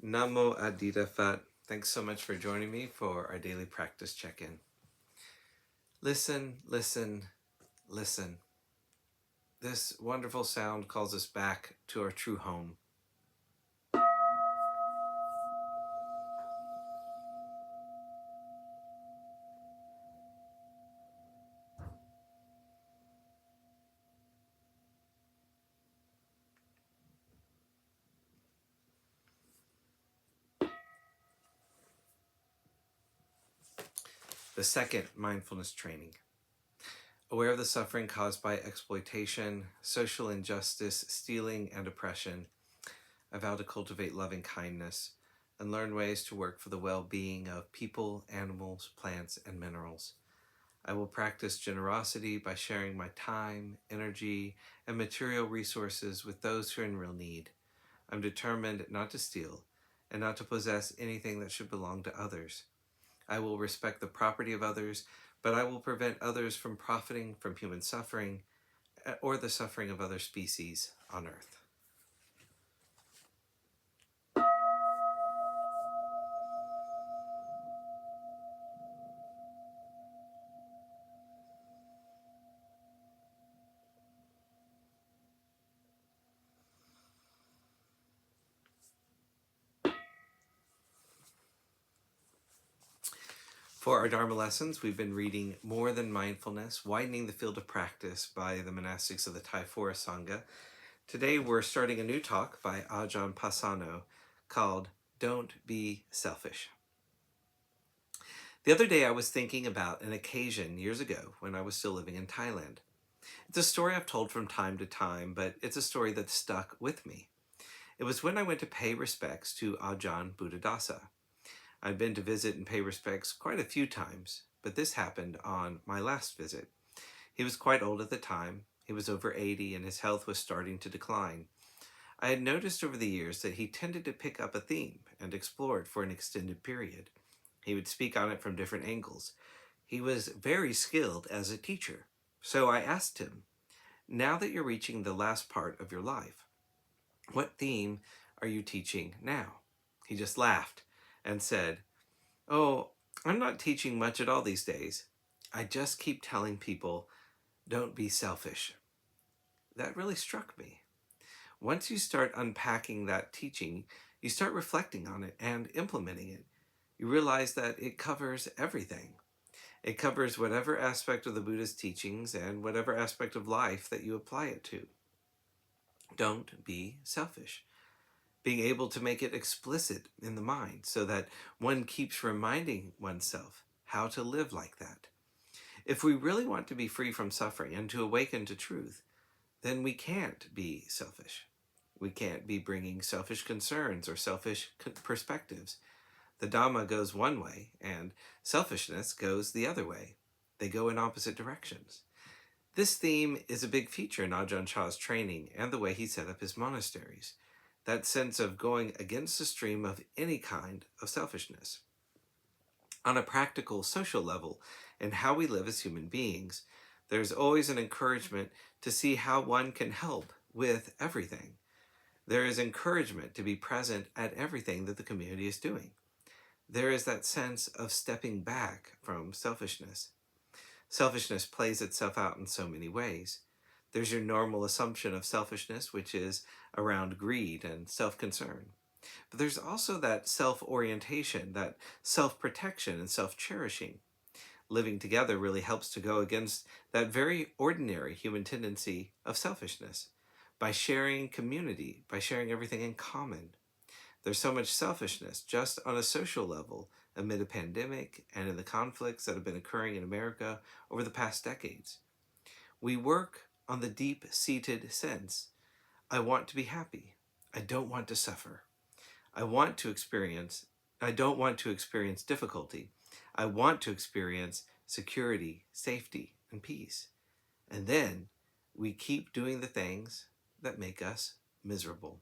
Namo Adita Phat. Thanks so much for joining me for our daily practice check-in. Listen, listen, listen. This wonderful sound calls us back to our true home. The second mindfulness training. Aware of the suffering caused by exploitation, social injustice, stealing, and oppression, I vow to cultivate loving kindness and learn ways to work for the well-being of people, animals, plants, and minerals. I will practice generosity by sharing my time, energy, and material resources with those who are in real need. I'm determined not to steal and not to possess anything that should belong to others. I will respect the property of others, but I will prevent others from profiting from human suffering or the suffering of other species on earth. For our Dharma lessons, we've been reading More Than Mindfulness, Widening the Field of Practice by the Monastics of the Thai Forest Sangha. Today we're starting a new talk by Ajahn Pasano called Don't Be Selfish. The other day I was thinking about an occasion years ago when I was still living in Thailand. It's a story I've told from time to time, but it's a story that stuck with me. It was when I went to pay respects to Ajahn Buddhadasa. I'd been to visit and pay respects quite a few times, but this happened on my last visit. He was quite old at the time. He was over 80 and his health was starting to decline. I had noticed over the years that he tended to pick up a theme and explore it for an extended period. He would speak on it from different angles. He was very skilled as a teacher. So I asked him, now that you're reaching the last part of your life, what theme are you teaching now? He just laughed and said, "Oh, I'm not teaching much at all these days. I just keep telling people, don't be selfish." That really struck me. Once you start unpacking that teaching, you start reflecting on it and implementing it. You realize that it covers everything. It covers whatever aspect of the Buddha's teachings and whatever aspect of life that you apply it to. Don't be selfish. Being able to make it explicit in the mind so that one keeps reminding oneself how to live like that. If we really want to be free from suffering and to awaken to truth, then we can't be selfish. We can't be bringing selfish concerns or selfish perspectives. The Dhamma goes one way and selfishness goes the other way. They go in opposite directions. This theme is a big feature in Ajahn Chah's training and the way he set up his monasteries. That sense of going against the stream of any kind of selfishness. On a practical social level and how we live as human beings, there's always an encouragement to see how one can help with everything. There is encouragement to be present at everything that the community is doing. There is that sense of stepping back from selfishness. Selfishness plays itself out in so many ways. There's your normal assumption of selfishness, which is around greed and self-concern. But there's also that self-orientation, that self-protection and self-cherishing. Living together really helps to go against that very ordinary human tendency of selfishness by sharing community, by sharing everything in common. There's so much selfishness just on a social level amid a pandemic and in the conflicts that have been occurring in America over the past decades. We work on the deep-seated sense, I want to be happy. I don't want to suffer. I don't want to experience difficulty. I want to experience security, safety, and peace. And then we keep doing the things that make us miserable.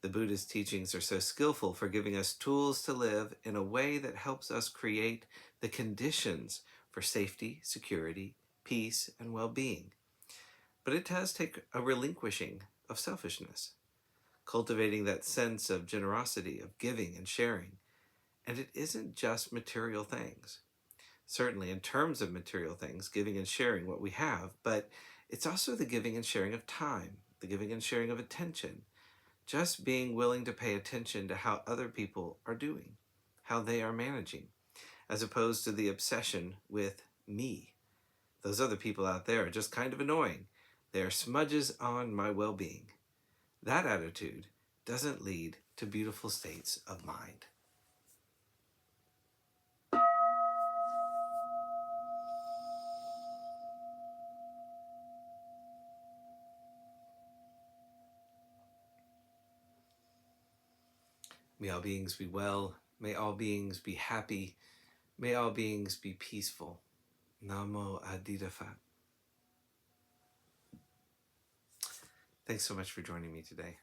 The Buddha's teachings are so skillful for giving us tools to live in a way that helps us create the conditions for safety, security, peace, and well-being. But it does take a relinquishing of selfishness. cultivating that sense of generosity, of giving and sharing. And it isn't just material things. Certainly, in terms of material things, giving and sharing what we have, but it's also the giving and sharing of time, the giving and sharing of attention, just being willing to pay attention to how other people are doing, how they are managing, as opposed to the obsession with me. Those other people out there are just kind of annoying. They are smudges on my well-being. That attitude doesn't lead to beautiful states of mind. May all beings be well. May all beings be happy. May all beings be peaceful. Namo Phat. Thanks so much for joining me today.